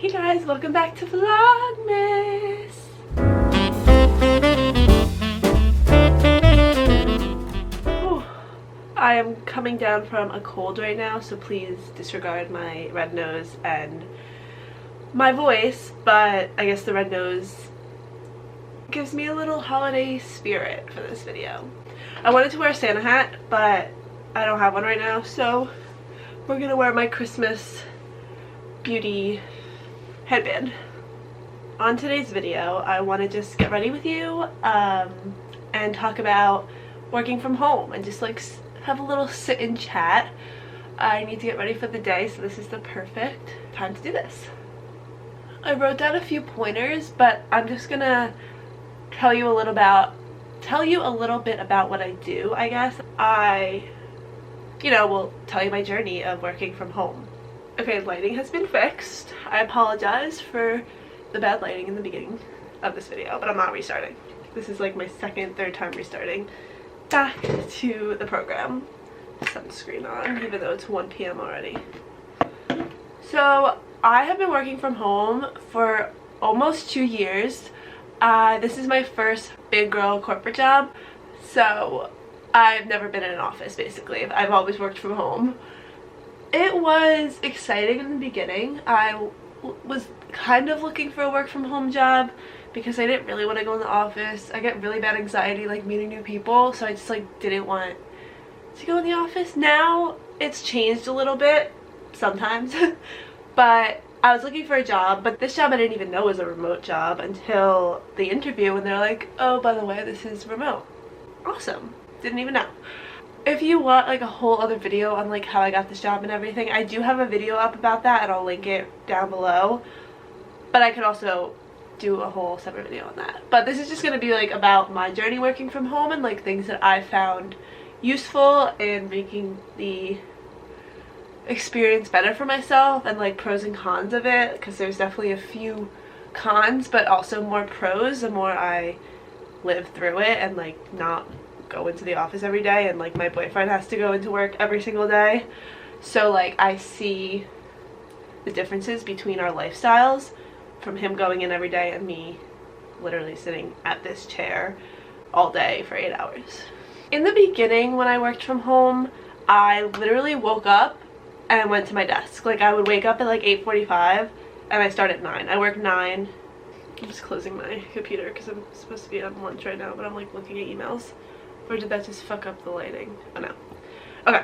Hey guys, welcome back to Vlogmas! Whew. I am coming down from a cold right now, so please disregard my red nose and my voice, but I guess the red nose gives me a little holiday spirit for this video. I wanted to wear a Santa hat, but I don't have one right now, so we're gonna wear my Christmas beauty headband. On today's video, I want to just get ready with you and talk about working from home and just like have a little sit and chat. I need to get ready for the day, so this is the perfect time to do this. I wrote down a few pointers, but I'm just gonna tell you a little bit about what I do, I guess. I will tell you my journey of working from home. Okay, lighting has been fixed. I apologize for the bad lighting in the beginning of this video, but I'm not restarting. This is like my third time restarting back to the program. Sunscreen on, even though it's 1 p.m. already. So I have been working from home for almost 2 years. This is my first big girl corporate job, so I've never been in an office basically. I've always worked from home. It was exciting in the beginning. I was kind of looking for a work from home job because I didn't really want to go in the office. I get really bad anxiety like meeting new people, so I just like didn't want to go in the office. Now it's changed a little bit sometimes but I was looking for a job, but this job I didn't even know was a remote job until the interview when they're like, oh, by the way, this is remote. Awesome. Didn't even know. If you want like a whole other video on like how I got this job and everything, I do have a video up about that and I'll link it down below, but I could also do a whole separate video on that. But this is just going to be like about my journey working from home and like things that I found useful in making the experience better for myself, and like pros and cons of it, because there's definitely a few cons but also more pros the more I live through it and like not go into the office every day, and like my boyfriend has to go into work every single day, so like I see the differences between our lifestyles from him going in every day and me literally sitting at this chair all day for 8 hours. In the beginning when I worked from home, I literally woke up and went to my desk. Like I would wake up at like 8:45 and I start at 9. I work 9. I'm just closing my computer because I'm supposed to be on lunch right now, but I'm like looking at emails. Or did that just fuck up the lighting? Oh no. Okay.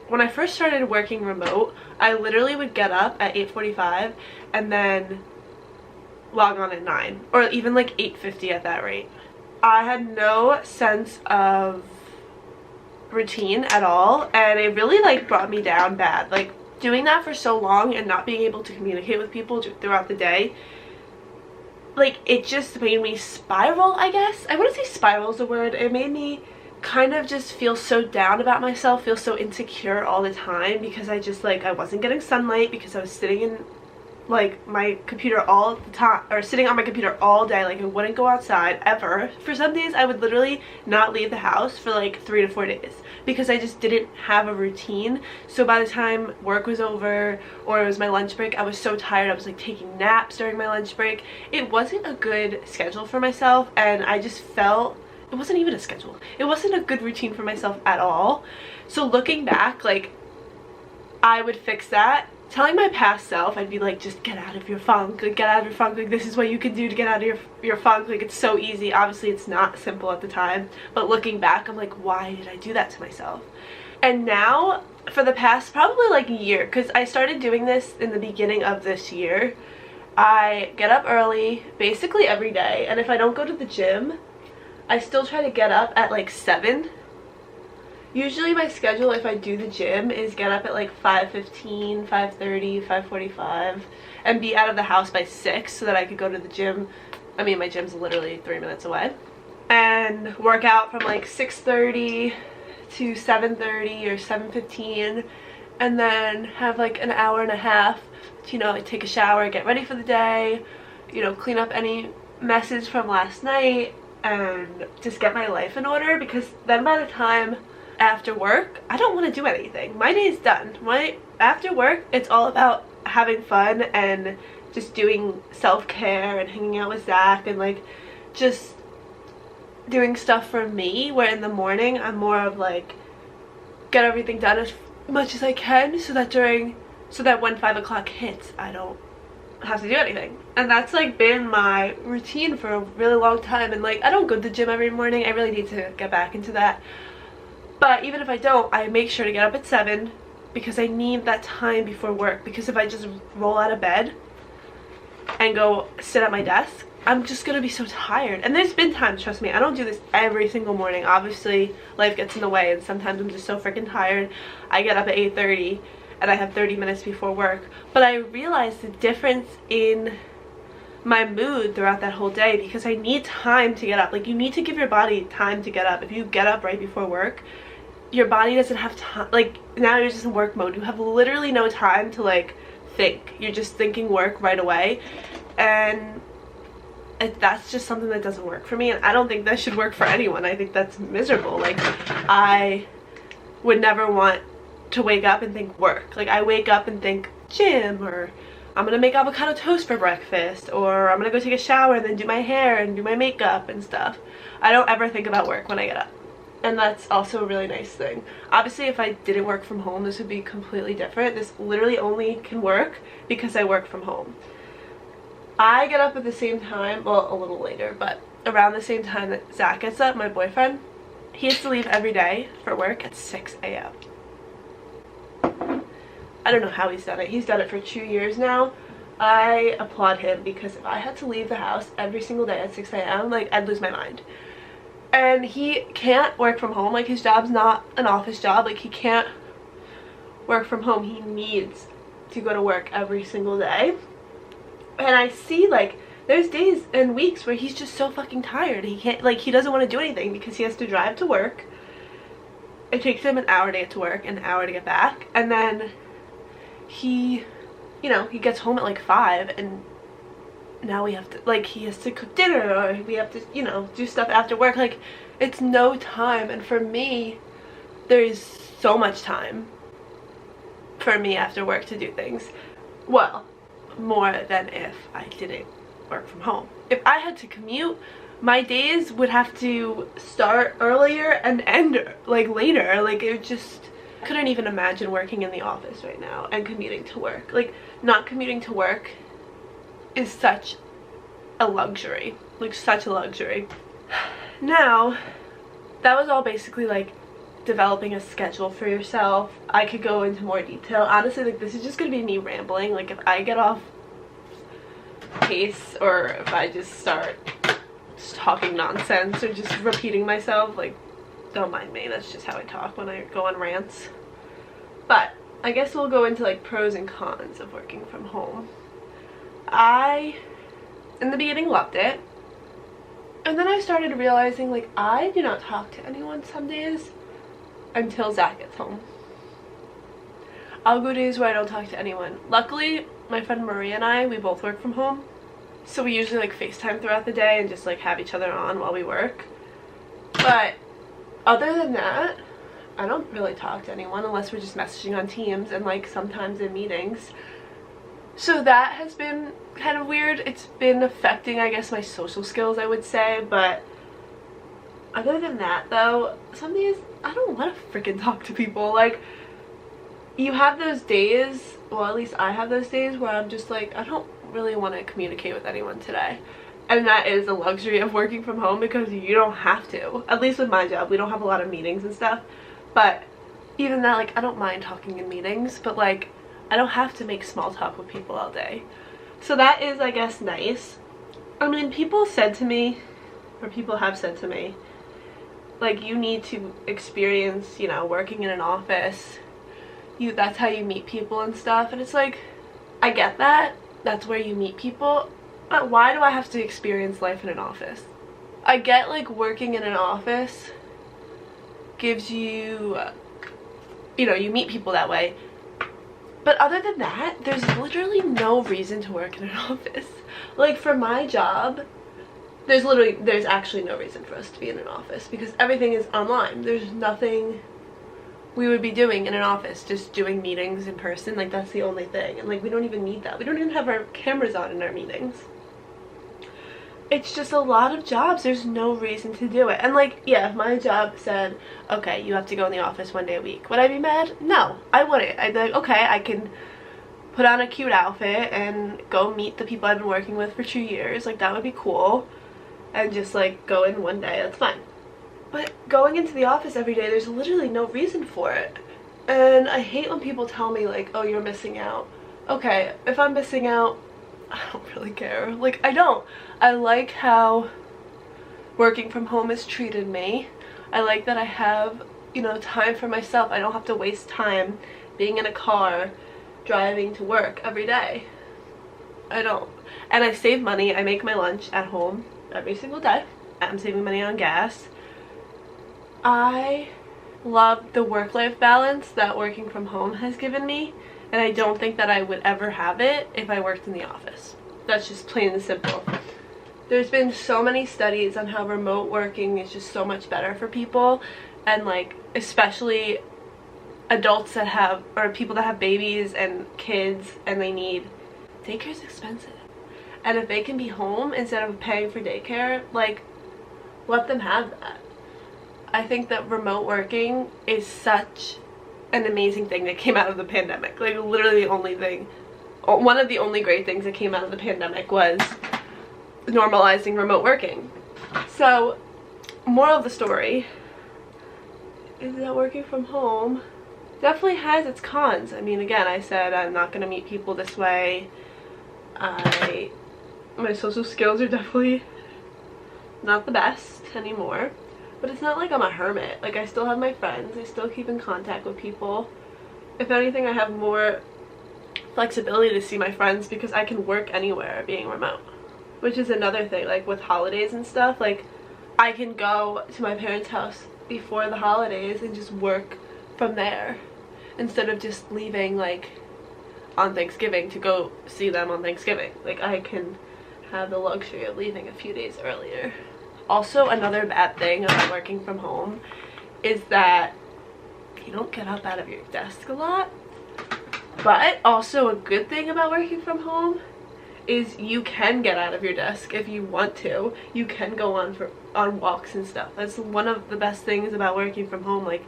When I first started working remote, I literally would get up at 8:45 and then log on at 9. Or even like 8:50 at that rate. I had no sense of routine at all, and it really like brought me down bad. Like doing that for so long and not being able to communicate with people throughout the day, like it just made me spiral, I guess. I wouldn't say spiral is a word. It made me kind of just feel so down about myself, feel so insecure all the time, because I just like I wasn't getting sunlight because I was sitting in like my computer all the time, or sitting on my computer all day. Like I wouldn't go outside ever. For some days I would literally not leave the house for like 3 to 4 days because I just didn't have a routine. So by the time work was over or it was my lunch break, I was so tired. I was like taking naps during my lunch break. It wasn't a good schedule for myself, and I just felt it wasn't even a schedule. It wasn't a good routine for myself at all. So looking back, like I would fix that. Telling my past self, I'd be like, just get out of your funk, like get out of your funk, like this is what you can do to get out of your funk, like it's so easy. Obviously it's not simple at the time, but looking back I'm like, why did I do that to myself? And now for the past probably like a year, because I started doing this in the beginning of this year, I get up early basically every day, and if I don't go to the gym, I still try to get up at like 7. Usually my schedule, if I do the gym, is get up at like 5:15, 5:30, 5:45 and be out of the house by 6 so that I could go to the gym. I mean, my gym's literally 3 minutes away. And work out from like 6:30 to 7:30 or 7:15, and then have like an hour and a half to, like take a shower, get ready for the day, clean up any messes from last night, and just get my life in order, because then by the time after work I don't want to do anything. My day's done. After work it's all about having fun and just doing self-care and hanging out with Zach and like just doing stuff for me, where in the morning I'm more of like get everything done as much as I can so that when 5 o'clock hits I don't have to do anything. And that's like been my routine for a really long time, and like I don't go to the gym every morning. I really need to get back into that, but even if I don't, I make sure to get up at 7 because I need that time before work, because if I just roll out of bed and go sit at my desk, I'm just gonna be so tired. And there's been times, trust me, I don't do this every single morning. Obviously life gets in the way and sometimes I'm just so freaking tired. I get up at 8:30 and I have 30 minutes before work, but I realized the difference in my mood throughout that whole day because I need time to get up. Like, you need to give your body time to get up. If you get up right before work, your body doesn't have time. Like, now you're just in work mode. You have literally no time to like think. You're just thinking work right away, and that's just something that doesn't work for me, and I don't think that should work for anyone. I think that's miserable. Like, I would never want to wake up and think work. Like, I wake up and think gym, or I'm gonna make avocado toast for breakfast, or I'm gonna go take a shower and then do my hair and do my makeup and stuff. I don't ever think about work when I get up, and that's also a really nice thing. Obviously if I didn't work from home, this would be completely different. This literally only can work because I work from home. I get up at the same time, well, a little later, but around the same time that Zach gets up, my boyfriend. He has to leave every day for work at 6 a.m. I don't know how he's done it. He's done it for 2 years now. I applaud him, because if I had to leave the house every single day at 6 a.m., like, I'd lose my mind. And he can't work from home. Like, his job's not an office job. Like, he can't work from home. He needs to go to work every single day. And I see, like, there's days and weeks where he's just so fucking tired. He can't, like, he doesn't want to do anything because he has to drive to work. It takes him an hour to get to work and an hour to get back. And then he, you know, he gets home at like 5, and now we have to, like, he has to cook dinner, or we have to, you know, do stuff after work. Like, it's no time. And for me, there's so much time for me after work to do things. Well, more than if I didn't work from home. If I had to commute, my days would have to start earlier and end like later. Like, it just, I couldn't even imagine working in the office right now and commuting to work. Like, not commuting to work is such a luxury, like such a luxury. Now, that was all basically like developing a schedule for yourself. I could go into more detail. Honestly, like, this is just gonna be me rambling. Like, if I get off pace, or if I just start just talking nonsense or just repeating myself, like, don't mind me. That's just how I talk when I go on rants. But I guess we'll go into like pros and cons of working from home. I, in the beginning, loved it, and then I started realizing, like, I do not talk to anyone some days until Zach gets home. I'll go days where I don't talk to anyone. Luckily, my friend Maria and I, we both work from home, so we usually like FaceTime throughout the day and just like have each other on while we work. But other than that, I don't really talk to anyone unless we're just messaging on Teams and like sometimes in meetings. So that has been kind of weird. It's been affecting, I guess, my social skills, I would say. But other than that, though, some days I don't want to freaking talk to people. Like, you have those days, well, at least I have those days where I'm just like, I don't really want to communicate with anyone today. And that is the luxury of working from home, because you don't have to. At least with my job, we don't have a lot of meetings and stuff. But even that, like, I don't mind talking in meetings, but like, I don't have to make small talk with people all day. So that is, I guess, nice. I mean, people said to me, or people have said to me, like, you need to experience, you know, working in an office. That's how you meet people and stuff. And it's like, I get that. That's where you meet people. But why do I have to experience life in an office? I get, like, working in an office gives you, you know, you meet people that way. But other than that, there's literally no reason to work in an office. Like, for my job, there's actually no reason for us to be in an office, because everything is online. There's nothing we would be doing in an office, just doing meetings in person. Like, that's the only thing. And like, we don't even need that. We don't even have our cameras on in our meetings. It's just a lot of jobs. There's no reason to do it. And like, yeah, if my job said, okay, you have to go in the office 1 day a week, would I be mad? No, I wouldn't. I'd be like, okay, I can put on a cute outfit and go meet the people I've been working with for 2 years. Like, that would be cool. And just like go in 1 day, that's fine. But going into the office every day, there's literally no reason for it. And I hate when people tell me like, oh, you're missing out. Okay, if I'm missing out, I don't really care. Like, I don't. I like how working from home has treated me. I like that I have, you know, time for myself. I don't have to waste time being in a car driving to work every day. I don't. And I save money. I make my lunch at home every single day. I'm saving money on gas. I love the work-life balance that working from home has given me, and I don't think that I would ever have it if I worked in the office. That's just plain and simple. There's been so many studies on how remote working is just so much better for people, and like especially adults that have, or people that have babies and kids and they need, daycare is expensive. And if they can be home instead of paying for daycare, like, let them have that. I think that remote working is such an amazing thing that came out of the pandemic. Like, literally the only thing, one of the only great things that came out of the pandemic was normalizing remote working. So, moral of the story is that working from home definitely has its cons. I mean, again, I said I'm not going to meet people this way. My social skills are definitely not the best anymore. But it's not like I'm a hermit. Like, I still have my friends. I still keep in contact with people. If anything, I have more flexibility to see my friends because I can work anywhere being remote. Which is another thing, like with holidays and stuff. Like, I can go to my parents' house before the holidays and just work from there. Instead of just leaving, like, on Thanksgiving to go see them on Thanksgiving. Like, I can have the luxury of leaving a few days earlier. Also, another bad thing about working from home is that you don't get up out of your desk a lot. But also a good thing about working from home is you can get out of your desk if you want to. You can go on walks and stuff. That's one of the best things about working from home. Like,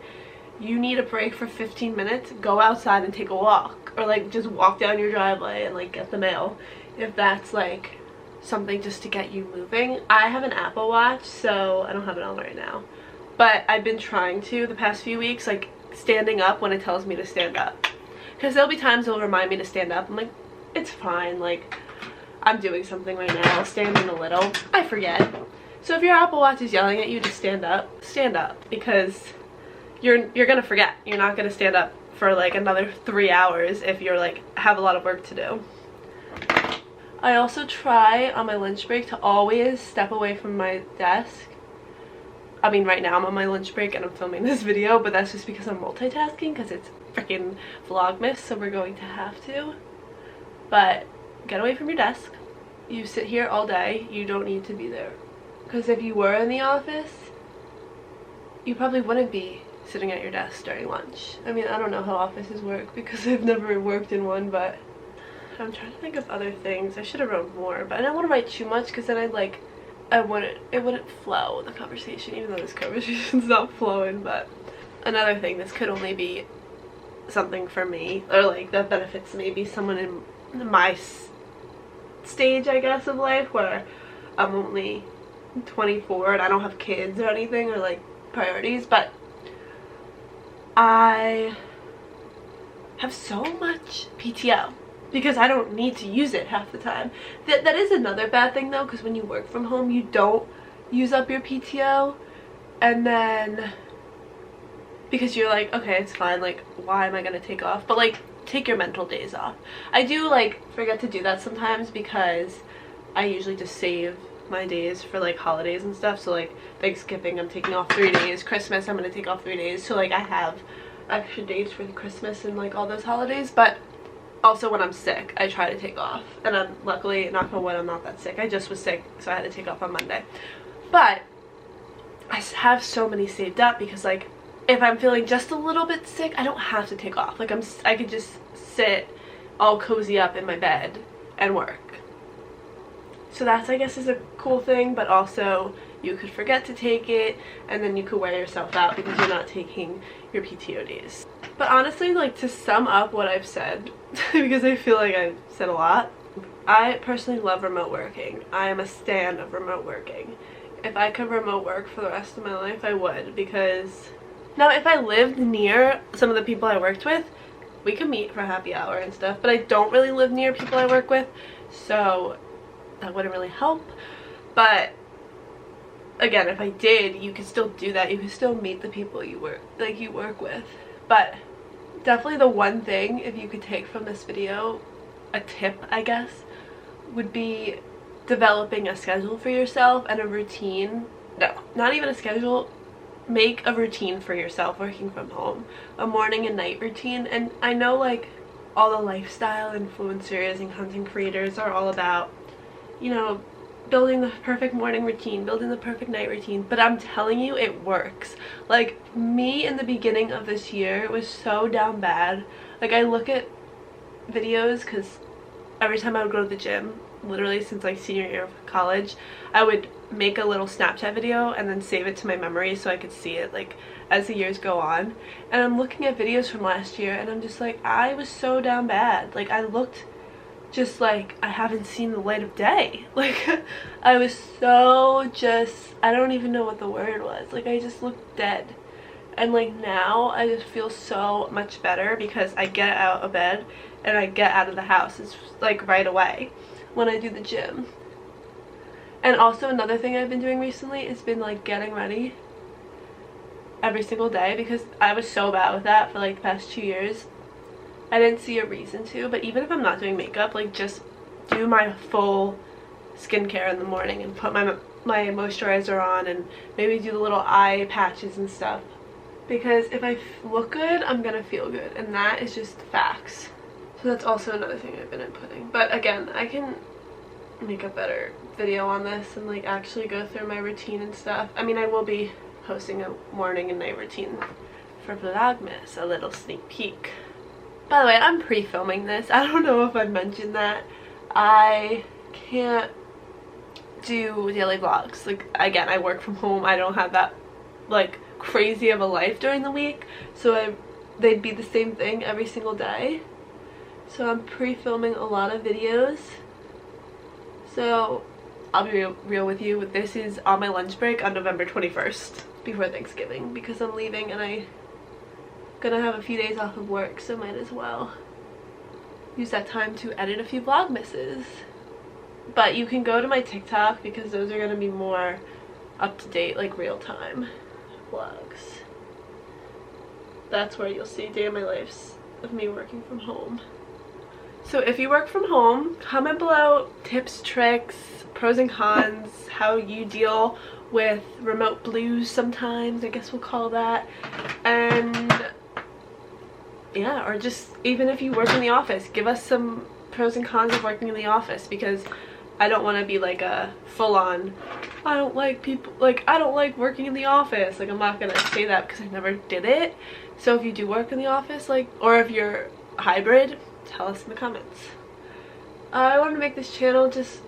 you need a break for 15 minutes, go outside and take a walk. Or like just walk down your driveway and like get the mail. If that's like something just to get you moving. I have an Apple Watch, so I don't have it on right now, but I've been trying to the past few weeks, like standing up when it tells me to stand up, because there'll be times it'll remind me to stand up. I'm like, it's fine, like I'm doing something right now, I'll stand in a little, I forget. So if your Apple Watch is yelling at you to stand up, because you're gonna forget. You're not gonna stand up for like another 3 hours if you're like have a lot of work to do. I also try on my lunch break to always step away from my desk. I mean, right now I'm on my lunch break and I'm filming this video, but that's just because I'm multitasking because it's freaking Vlogmas, so we're going to have to. But get away from your desk. You sit here all day. You don't need to be there. Because if you were in the office, you probably wouldn't be sitting at your desk during lunch. I mean, I don't know how offices work because I've never worked in one, but I'm trying to think of other things. I should have wrote more, but I don't want to write too much because then it wouldn't flow, the conversation, even though this conversation's not flowing. But another thing, this could only be something for me, or like that benefits maybe someone in my stage, I guess, of life, where I'm only 24 and I don't have kids or anything, or like priorities, but I have so much PTO because I don't need to use it half the time. That is another bad thing though, because when you work from home you don't use up your PTO, and then because you're like, okay, it's fine, like why am I gonna take off? But like, take your mental days off. I do like forget to do that sometimes because I usually just save my days for like holidays and stuff. So like Thanksgiving I'm taking off 3 days, Christmas I'm gonna take off 3 days, so like I have extra days for the Christmas and like all those holidays. But also when I'm sick I try to take off, and I'm luckily, knock on wood, I'm not that sick. I just was sick, so I had to take off on Monday. But I have so many saved up because like if I'm feeling just a little bit sick, I don't have to take off. Like I could just sit all cozy up in my bed and work. So that's, I guess, is a cool thing, but also you could forget to take it and then you could wear yourself out because you're not taking your PTO days. But honestly, like, to sum up what I've said, because I feel like I've said a lot, I personally love remote working. I am a stan of remote working. If I could remote work for the rest of my life, I would, because now if I lived near some of the people I worked with, we could meet for happy hour and stuff, but I don't really live near people I work with, so that wouldn't really help. But again, if I did, you could still do that. You could still meet the people you work with. But definitely the one thing, if you could take from this video, a tip I guess, would be developing a schedule for yourself and a routine. No, not even a schedule. Make a routine for yourself working from home, a morning and night routine. And I know, like, all the lifestyle influencers and content creators are all about, you know, building the perfect morning routine, building the perfect night routine, but I'm telling you, it works. Like, me in the beginning of this year was so down bad. Like, I look at videos, because every time I would go to the gym, literally since like senior year of college, I would make a little Snapchat video and then save it to my memory so I could see it like as the years go on. And I'm looking at videos from last year and I'm just like, I was so down bad. Like, I looked just like I haven't seen the light of day. Like, I was so just, I don't even know what the word was. Like, I just looked dead. And like now I just feel so much better because I get out of bed and I get out of the house. It's like right away when I do the gym. And also another thing I've been doing recently is been like getting ready every single day, because I was so bad with that for like the past 2 years. I didn't see a reason to, but even if I'm not doing makeup, like, just do my full skincare in the morning and put my moisturizer on and maybe do the little eye patches and stuff, because if I look good, I'm gonna feel good, and that is just facts. So that's also another thing I've been inputting. But again, I can make a better video on this and like actually go through my routine and stuff. I mean, I will be posting a morning and night routine for Vlogmas, a little sneak peek. By the way, I'm pre-filming this. I don't know if I mentioned that. I can't do daily vlogs. Like, again, I work from home. I don't have that like crazy of a life during the week, so they'd be the same thing every single day. So I'm pre-filming a lot of videos. So I'll be real with you. This is on my lunch break on November 21st, before Thanksgiving, because I'm leaving and I'm gonna have a few days off of work, so might as well use that time to edit a few Vlogmases. But you can go to my TikTok because those are gonna be more up to date, like real-time vlogs. That's where you'll see day in my life of me working from home. So if you work from home, comment below tips, tricks, pros and cons, how you deal with remote blues sometimes, I guess we'll call that. And yeah, or just even if you work in the office, give us some pros and cons of working in the office, because I don't want to be like a full-on, I don't like people, like, I don't like working in the office. Like, I'm not gonna say that because I never did it. So if you do work in the office, like, or if you're hybrid, tell us in the comments. I want to make this channel just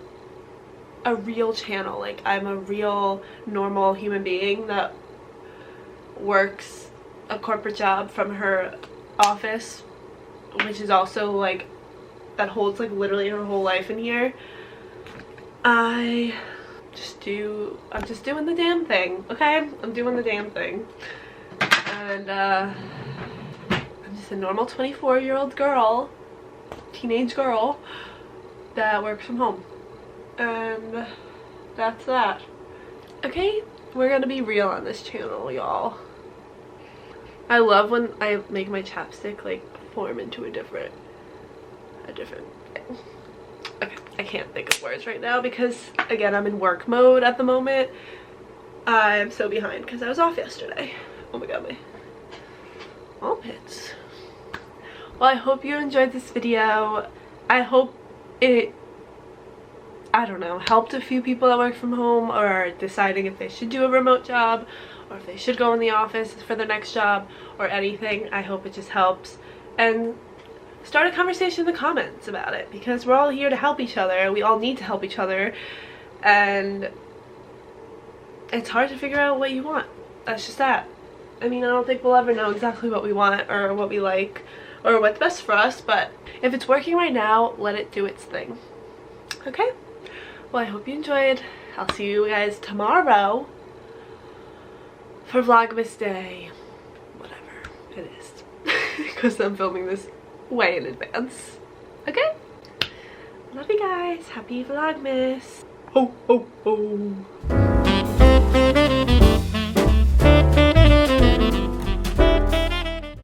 a real channel. Like, I'm a real normal human being that works a corporate job from her office, which is also like, that holds like literally her whole life in here. I'm just doing the damn thing, okay? I'm doing the damn thing. And I'm just a normal 24-year-old girl, teenage girl, that works from home. And that's that. Okay, we're gonna be real on this channel, y'all. I love when I make my chapstick like form into a different thing. Okay, I can't think of words right now because, again, I'm in work mode at the moment. I'm so behind because I was off yesterday. Oh my god, my armpits. Well, I hope you enjoyed this video. I hope it I don't know, helped a few people that work from home or deciding if they should do a remote job or if they should go in the office for their next job or anything. I hope it just helps. And start a conversation in the comments about it, because we're all here to help each other. We all need to help each other, and it's hard to figure out what you want. That's just that. I mean, I don't think we'll ever know exactly what we want or what we like or what's best for us, but if it's working right now, let it do its thing. Okay? Well, I hope you enjoyed. I'll see you guys tomorrow for Vlogmas Day. Whatever it is. Because I'm filming this way in advance. Okay? Love you guys. Happy Vlogmas. Ho, ho, ho.